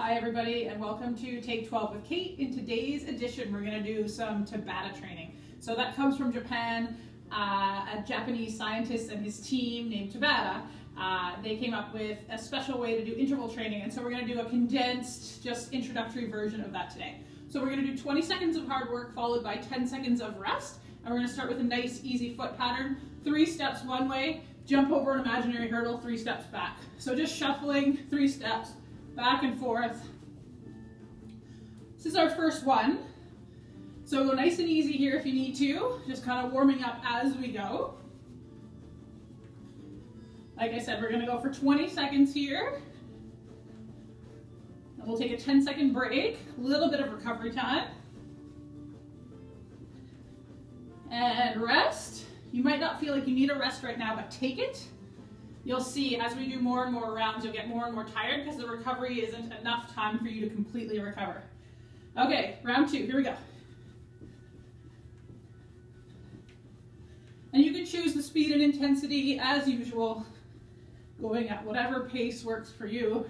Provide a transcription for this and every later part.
Hi everybody and welcome to Take 12 with Kate. In today's edition we're going to do some Tabata training. So that comes from Japan. A Japanese scientist and his team named Tabata, they came up with a special way to do interval training, and so we're going to do a condensed, just introductory version of that today. So we're going to do 20 seconds of hard work followed by 10 seconds of rest, and we're going to start with a nice easy foot pattern. 3 steps one way, jump over an imaginary hurdle, 3 steps back. So just shuffling 3 steps back and forth. This is our first one. So go nice and easy here if you need to, just kind of warming up as we go. Like I said, we're going to go for 20 seconds here. And we'll take a 10-second break, a little bit of recovery time. And rest. You might not feel like you need a rest right now, but take it. You'll see as we do more and more rounds, you'll get more and more tired because the recovery isn't enough time for you to completely recover. Okay, round 2, here we go. And you can choose the speed and intensity as usual, going at whatever pace works for you.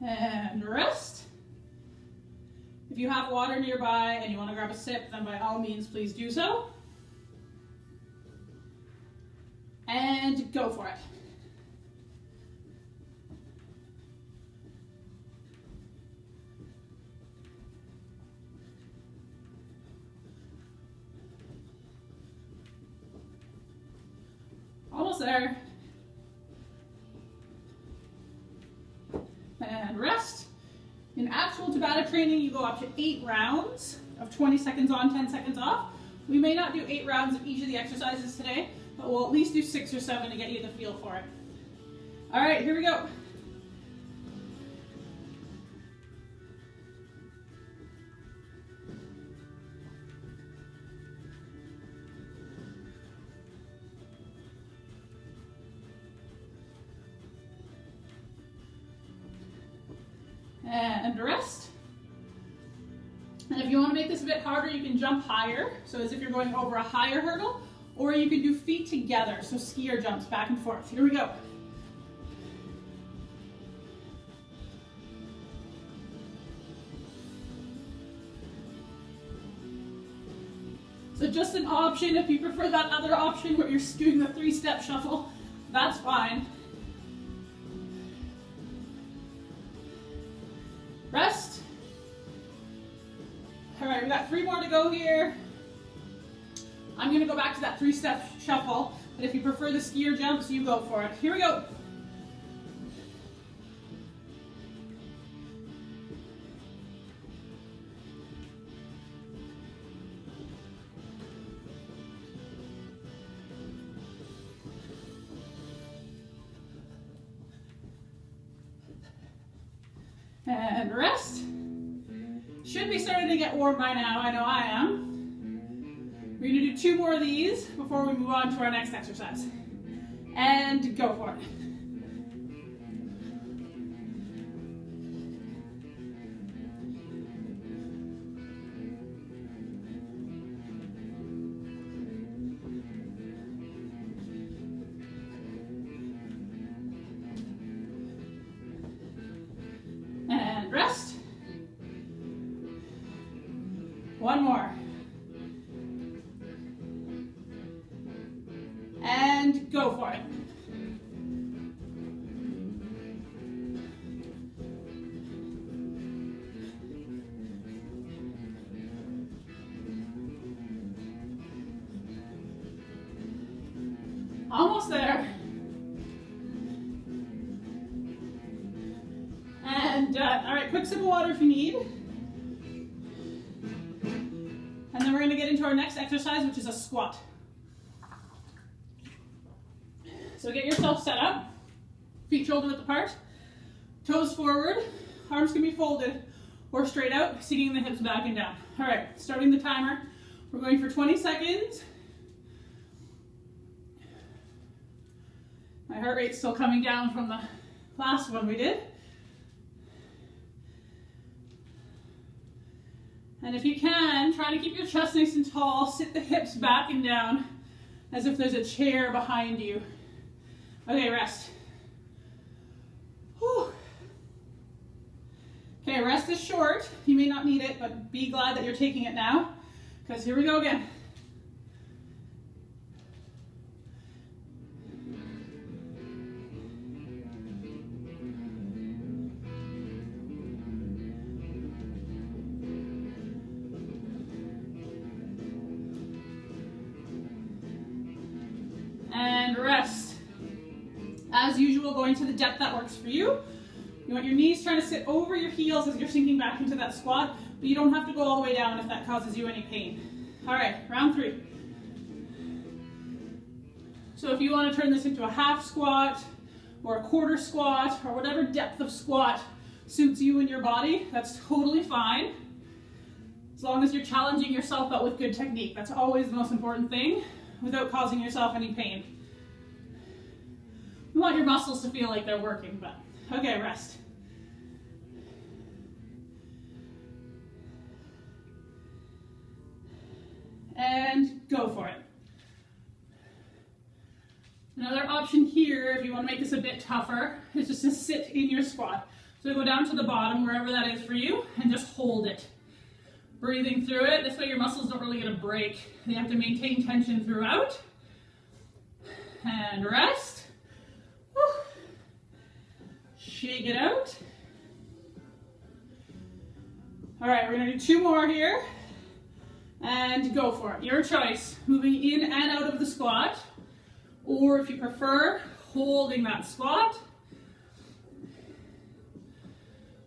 And rest. If you have water nearby and you want to grab a sip, then by all means, please do so. And go for it. Almost there. And rest. In actual Tabata training, you go up to 8 rounds of 20 seconds on, 10 seconds off. We may not do 8 rounds of each of the exercises today, but we'll at least do 6 or 7 to get you the feel for it. All right, here we go. And rest. And if you want to make this a bit harder, you can jump higher, so as if you're going over a higher hurdle, or you can do feet together, so skier jumps back and forth. Here we go. So just an option, if you prefer that other option where you're doing the 3-step shuffle, that's fine. Rest. All right, we got 3 more to go here. I'm going to go back to that 3-step shuffle, but if you prefer the skier jumps, you go for it. Here we go. And rest. Should be starting to get warm by now, I know I am. We're going to do 2 more of these before we move on to our next exercise. And go for it. And rest. 1 more. And go for it. Almost there. And all right, quick sip of water if you need. And then we're going to get into our next exercise, which is a squat. So get yourself set up, feet shoulder width apart, toes forward, arms can be folded or straight out, sinking the hips back and down. All right, starting the timer. We're going for 20 seconds. My heart rate's still coming down from the last one we did. And if you can, try to keep your chest nice and tall, sit the hips back and down, as if there's a chair behind you. Okay, rest. Whew. Okay, rest is short. You may not need it, but be glad that you're taking it now, because here we go again. And rest. As usual, going to the depth that works for you. You want your knees trying to sit over your heels as you're sinking back into that squat, but you don't have to go all the way down if that causes you any pain. All right, round 3. So if you want to turn this into a half squat or a quarter squat or whatever depth of squat suits you and your body, that's totally fine. As long as you're challenging yourself out with good technique. That's always the most important thing, without causing yourself any pain. You want your muscles to feel like they're working, but okay, rest. And go for it. Another option here, if you want to make this a bit tougher, is just to sit in your squat. So go down to the bottom, wherever that is for you, and just hold it. Breathing through it. This way your muscles don't really get a break. You have to maintain tension throughout. And rest. Whew. Shake it out. All right, we're gonna do 2 more here. And go for it. Your choice. Moving in and out of the squat. Or if you prefer, holding that squat.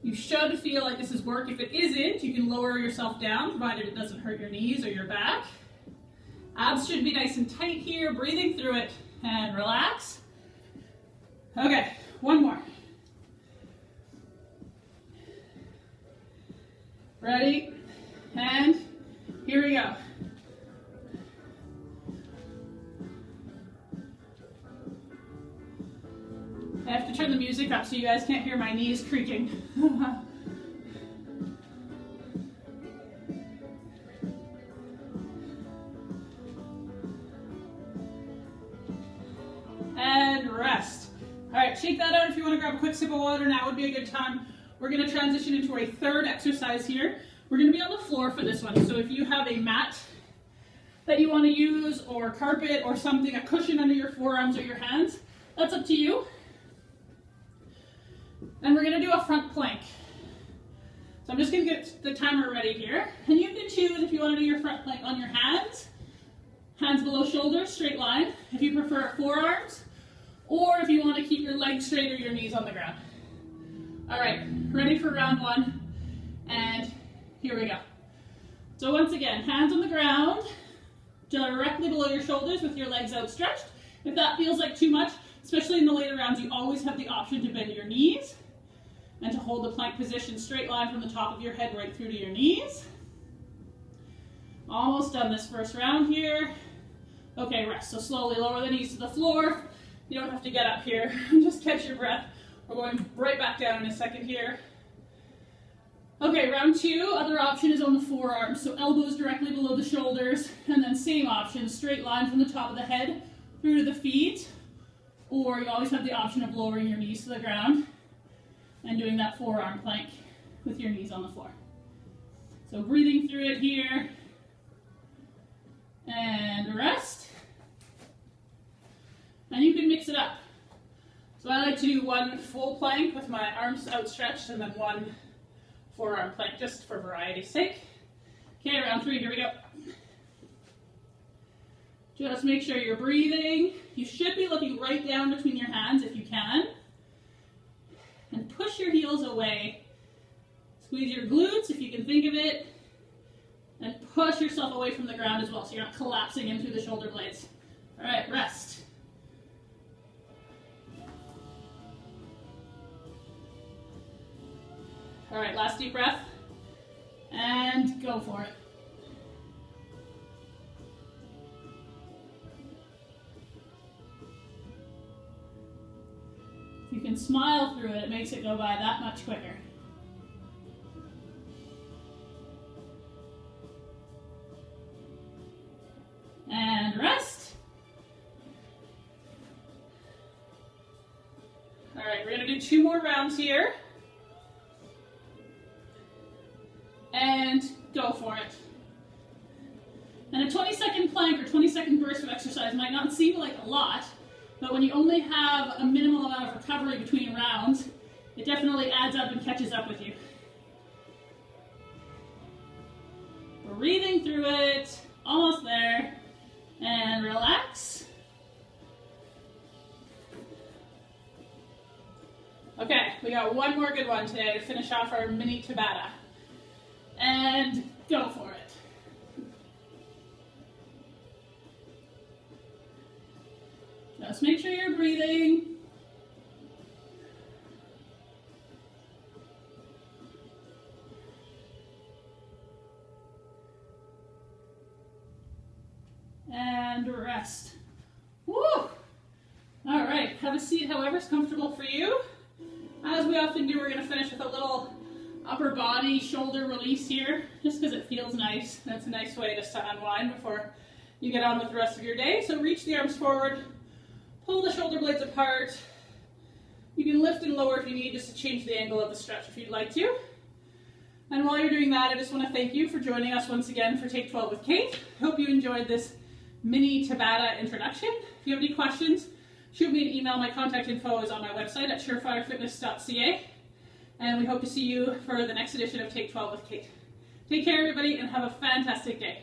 You should feel like this is work. If it isn't, you can lower yourself down, provided it doesn't hurt your knees or your back. Abs should be nice and tight here. Breathing through it and relax. Okay, 1 more. Ready? And here we go. I have to turn the music up so you guys can't hear my knees creaking. And rest. All right, shake that out. If you want to grab a quick sip of water, now would be a good time. We're going to transition into a 3rd exercise here. We're going to be on the floor for this one. So if you have a mat that you want to use, or carpet or something, a cushion under your forearms or your hands, that's up to you. And we're going to do a front plank. So I'm just going to get the timer ready here. And you can choose if you want to do your front plank on your hands, hands below shoulders, straight line. If you prefer forearms, or if you want to keep your legs straight or your knees on the ground. All right, ready for round 1. And here we go. So once again, hands on the ground, directly below your shoulders with your legs outstretched. If that feels like too much, especially in the later rounds, you always have the option to bend your knees and to hold the plank position, straight line from the top of your head right through to your knees. Almost done this first round here. Okay, rest. So slowly lower the knees to the floor. You don't have to get up here. Just catch your breath. We're going right back down in a second here. Okay, round 2, other option is on the forearms. So elbows directly below the shoulders, and then same option, straight line from the top of the head through to the feet. Or you always have the option of lowering your knees to the ground and doing that forearm plank with your knees on the floor. So breathing through it here. And rest. And you can mix it up. So I like to do 1 full plank with my arms outstretched and then 1 forearm plank, just for variety's sake. Okay, round 3, here we go. Just make sure you're breathing. You should be looking right down between your hands if you can. And push your heels away. Squeeze your glutes if you can think of it. And push yourself away from the ground as well so you're not collapsing in through the shoulder blades. All right, rest. All right, last deep breath. And go for it. If you can smile through it, it makes it go by that much quicker. And rest. right, we're gonna do 2 more rounds here. And go for it. And a 20-second plank or 20-second burst of exercise might not seem like a lot, but when you only have a minimal amount of recovery between rounds, it definitely adds up and catches up with you. Breathing through it, almost there, and relax. Okay, we got 1 more good one today to finish off our mini Tabata. And go for it. Just make sure you're breathing. And rest. Woo! All right, have a seat however's comfortable for you. As we often do, we're going to finish with a little upper body shoulder release here, just because it feels nice. That's a nice way just to unwind before you get on with the rest of your day. So reach the arms forward, pull the shoulder blades apart. You can lift and lower if you need, just to change the angle of the stretch if you'd like to. And while you're doing that, I just want to thank you for joining us once again for Take 12 with Kate. I hope you enjoyed this mini Tabata introduction. If you have any questions, shoot me an email. My contact info is on my website at surefirefitness.ca. And we hope to see you for the next edition of Take 12 with Kate. Take care, everybody, and have a fantastic day.